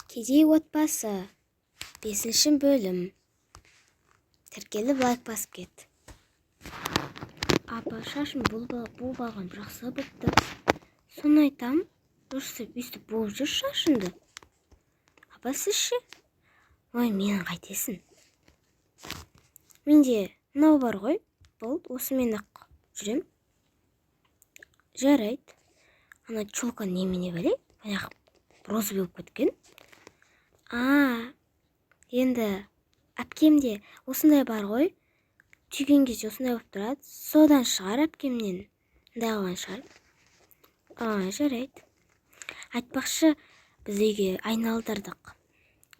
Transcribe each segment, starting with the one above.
Кедей отбасы 5-ші бөлім. Тіркеліп лайк басып кет. Апа, шашым болбаған жақсы бітті. Соны айтам, өстіп болып жүр шашынды. Апа, сіз ше? Ой, менің қайтесін. Менде мынау бар ғой, болды, осымен ақ жүрем. Жарайды. Ана чолка немене бәле? Баяғы розы болып кеткен. Енді әпкемде осындай бар ғой, түйген кезде осындай болып тұрады. Содан шығар әпкемнен. Дағылған шығар. Жарайды. Айтпақшы, біз үйге айналдырдық.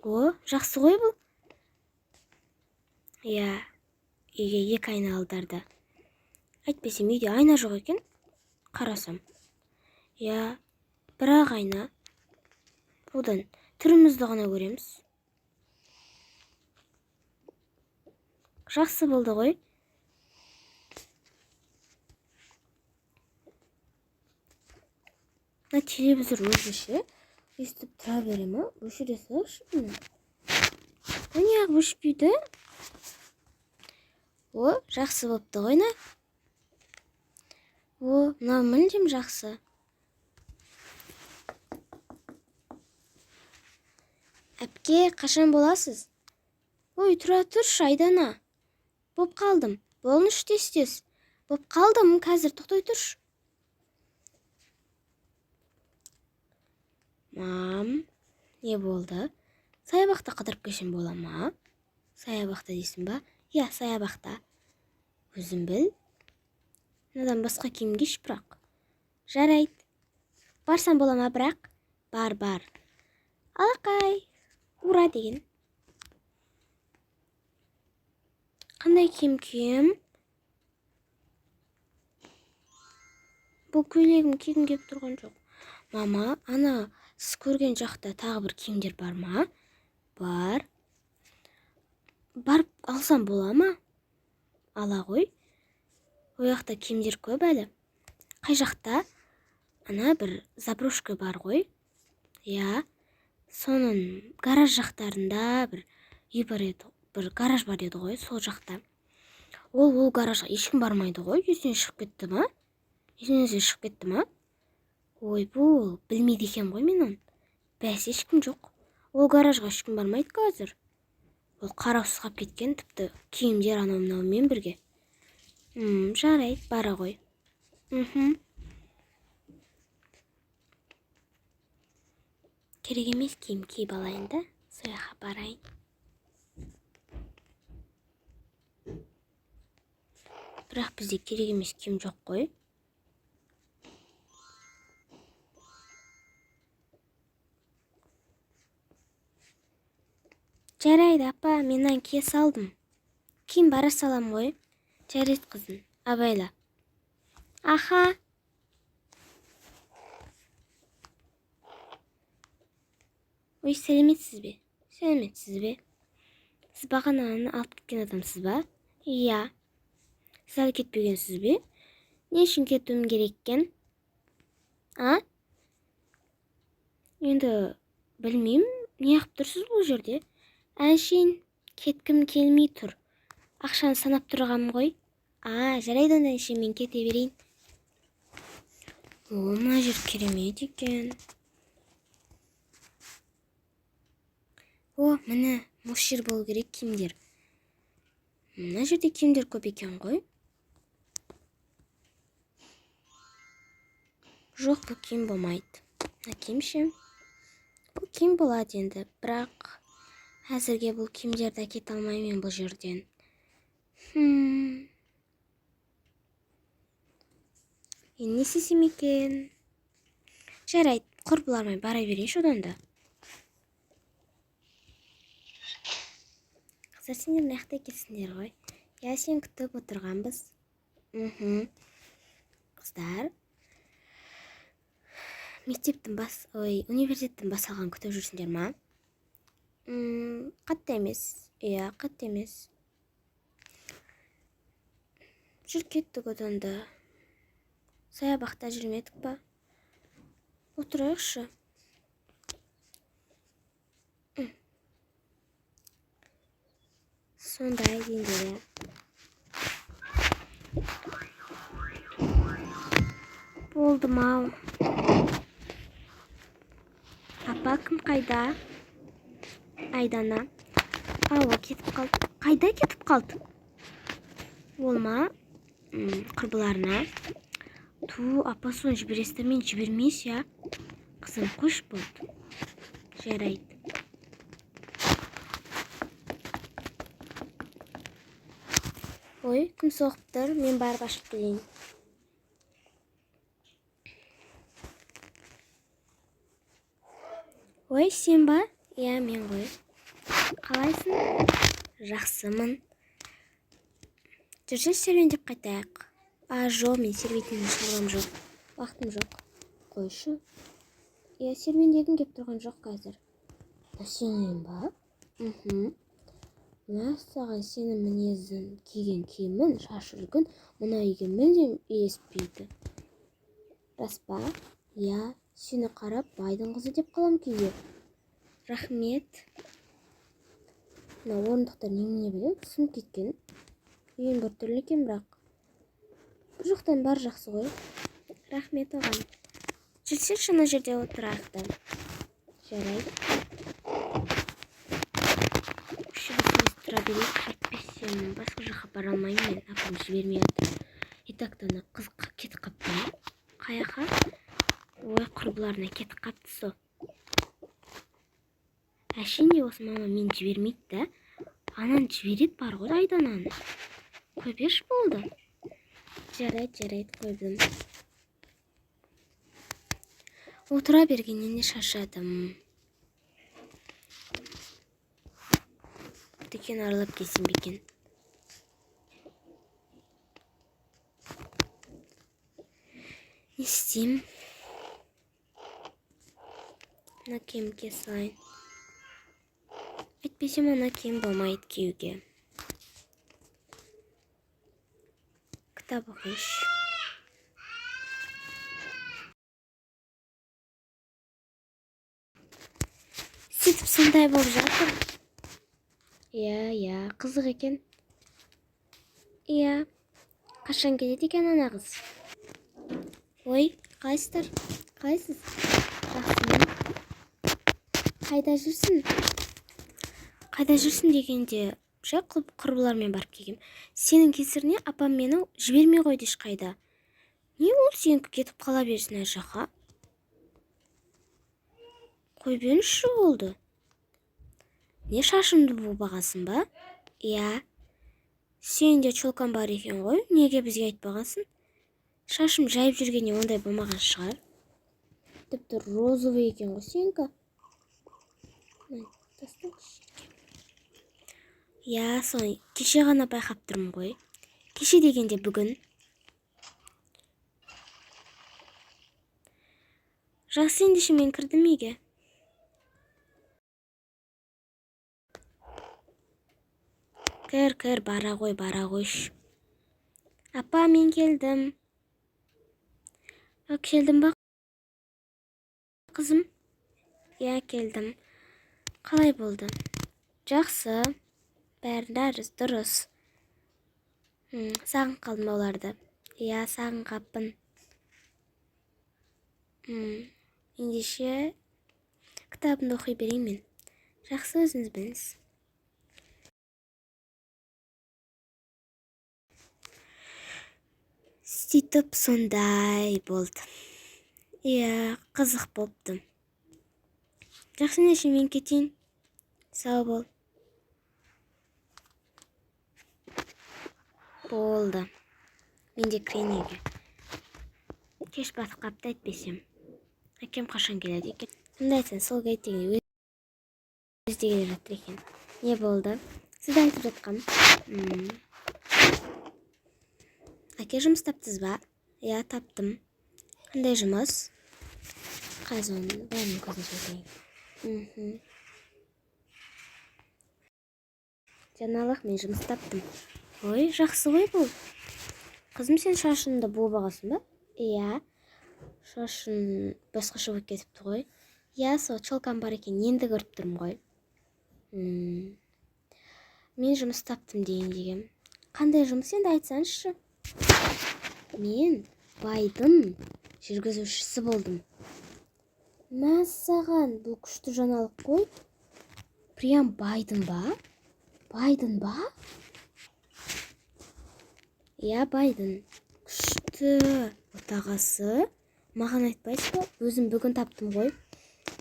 Жақсы ғой бұл? Иә, үйге 2 айналдырды. Айтпесем, үйде айна жоқ екен. Қарасам. Иә, бірақ айна. Одан түрімізді ғана көреміз. Жақсы болды ғой. Телевизор өзіше естіп тұра бере ма? Өшіре салшы бұны. Неғып өшпейді? Жақсы болыпты ғой, на? Мынау мүлдем жақсы. Әпке, қашан боласыз? Тұра тұршы, айдана. Боп қалдым. Болныш тез. Боп қалдым, қазір тоқтай тұршы. Мам, не болды? Саябақта қыдырып кешен бола ма? Саябақта дейсің ба? Иә, саябақта. Өзім біл. Надан басқа киім кеш бірақ. Жарайды. Барсам бола ма бірақ? Бар. Алақай. Ура деген. Қандай киім? Бұл көйлегім кигім кеп тұрған жоқ. Мама, ана сіз көрген жақта тағы бір киімдер бар ма? Бар. Барып алсам бола ма? Ала ғой. Ояқта киімдер көп әлі. Қай жақта? Ана бір заброшка бар ғой. Иә. Соның гараж жақтарында бір үй бар еді. Бір гараж бар еді ғой, сол жақта. Ол гаражға ешкім бармайды ғой. Есінен шығып кетті ма? Бұл білмейді екен ғой мен оны. Бәс ешкім жоқ. Ол гаражға ешкім бармайды қазір. Ол қараусыз қалып кеткен, тіпті киімдер анау-мынаумен бірге. Жарайды, бара ғой. Керек емес киім киіп алайын да, сояққа барайын. Бірақ бізде керек емес киім жоқ қой. Жарайды, апа, менен кие салдым. Киім бара салам ғой. Жарайды, қызым, абайла. Аха. Сәлеметсіз бе? Сіз бағананы алып кеткен адамсыз ба? Иә. Сіз әлі кетпегенсіз бе? Не үшін кетуім керек екен? Енді білмеймін, не қып тұрсыз бұл жерде? Әншейін кеткім келмей тұр. Ақшаны санап тұрғам ғой. Жарайды, онда әншейін мен кете берейін. Мына жер керемет екен. Міне, осы жер болу керек киімдер. Мына жерде киімдер көп екен ғой. Жоқ, бұл киім болмайды. Киім ше? Бұл киім болады енді, бірақ әзірге бұл киімдерді әкете алмаймын бұл жерден. Не істесем екен? Жарайды, құрбылармен бара берейінші одан да. Қыздар, сендер маяқта кетсіңдер ғой. Я сен күтіп отырғанбыз. Қыздар, университеттің басалған күтіп жүрсіңдер ма? Қатты емес. Иә, қатты емес. Жүр кеттік одан да. Саябақта жүрмедік па? Отырайықшы. сондай деңгейде. Болдым-ау. Апа кім қайда? Айдана. Ол кетіп қалды. Қайда кетіп қалды? Ол ма? Құрбыларына. Апа соны жібересіздер, мен жібермес, я. Қызым, қош болды. Жарайды. Ой, кім соғып тұр? Мен барып ашып келейін. Ой, сен ба? Я, мен ғой. Қалайсың? Жақсымын. Жүрсе серуендеп қайтайық. Жоқ, мен серуендейтін шаруам жоқ. Уақытым жоқ. Қойшы. Я серуендегім кеп тұрған жоқ қазір. Сенен ба? Мәссаған, сенің мінезін, киген киімін, шаш үлгін мына үйге мүлдем елеспейді. Рас па? Я, сені қарап байдың қызы деп қалам кейде. Рахмет. Мына орындықтар немене біледі, сынып кеткен. Үйін бір түрлі екен, бірақ бір жақтан бар жақсы ғой. Рахмет оған. Жүрсеңші ана жерде отырайық та. Жарайды. Тұра берейік, әйтпесем басқа жаққа бара алмаймын, мен апам жібермей жатыр. Итактана қыз кетіп қапты ма? Қаяққа? Ой, құрбыларына кетіп қапты со. Әшейінде осы мама мен жібермейді да, ананы жібереді бар ғой Айдананы. Қой берші болды. Жарайды, қойдым. Отыра бергеннен де шаршадым. Дүкен аралап келсем бекен. Не істеймін? Ана киімге салайын. Әйтпесем ана киім болмайды киюге. Кітап оқиыншы. Сөйтіп сондай болып жатыр. Я, қызық екен. Я, қашан келеді екен ана қыз? Ой, қайсыздар? Қайсыз? Жақсымын. Қайда жүрсің? Қайда жүрсің дегенде, жай құрбылармен барып келгем. Сенің кесіріне апам мені жібермей қойды ешқайда. Не ол сен кетіп қала берсін әр жаққа? Қой беріңші болды. Не шашымды буып-бағасың ба? Я. Сен де чолкан бар екен ғой, неге бізге айтпағансың? Шашым жайып жүргенде ондай болмаған шығар. Тіпті розовый екен ғой сенікі. Я, соны кеше ғана байқап тұрмын ғой. Кеше дегенде бүгін. Жақсы, ендеше мен кірдім үйге. Кір, бара қойшы. Апа, мен келдім. Келдім ба, қызым? Я, келдім. Қалай болды? Жақсы. Бәрі дұрыс. Сағын қалдым оларды. Я, сағын қаппын. Ендеше кітабымды оқи берейін мен. Жақсы, өзіңіз біліңіз. Сөйтіп сондай болды. Я, қызық болыпты. Жақсы, ендеше мен кетейін. Сау бол. Болды. Мен де кірейін үйге. Кеш батып қапты әйтпесем. Әкем қашан келеді екен? Сонда айтсаң, сол келеді деген өзі де келе жатыр екен. Не болды? Сізді айтып жатқам. Әке, жұмыс таптыңыз ба? Я, таптым. Қандай жұмыс? Қазір оның бәрінің көзін сөйлейін. Жаналық, мен жұмыс таптым. Ой, жақсы ғой бұл. Қызым, сен шашынды буып-бағасың ба? Я, шашын басқаша болып кетіпті ғой. Я, сол чолкам бар екен, енді көріп тұрмын ғой. Мен жұмыс таптым дегем. Қандай жұмыс енді айтсаңызшы? Мен байдың жүргізушісі болдым. Мәссаған, бұл күшті жаңалық қой. Прям байдың ба? Байдың ба? Я, байдың. Күшті. Отағасы. Маған айтпайсыз ба? Өзім бүгін таптым ғой.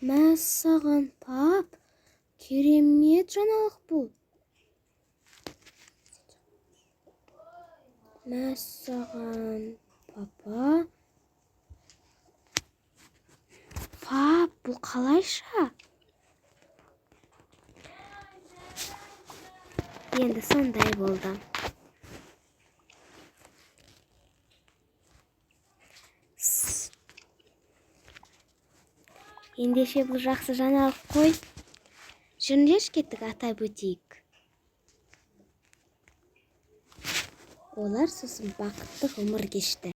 Мәссаған, пап. Керемет жаңалық бұл. Мәссаған, папа. Пап, бұл қалайша? Енді сондай болды. Ендеше бұл жақсы жаңалық қой. Жүріңдерші кеттік атап өтейік. Олар сосын бақытты ғұмыр кешті.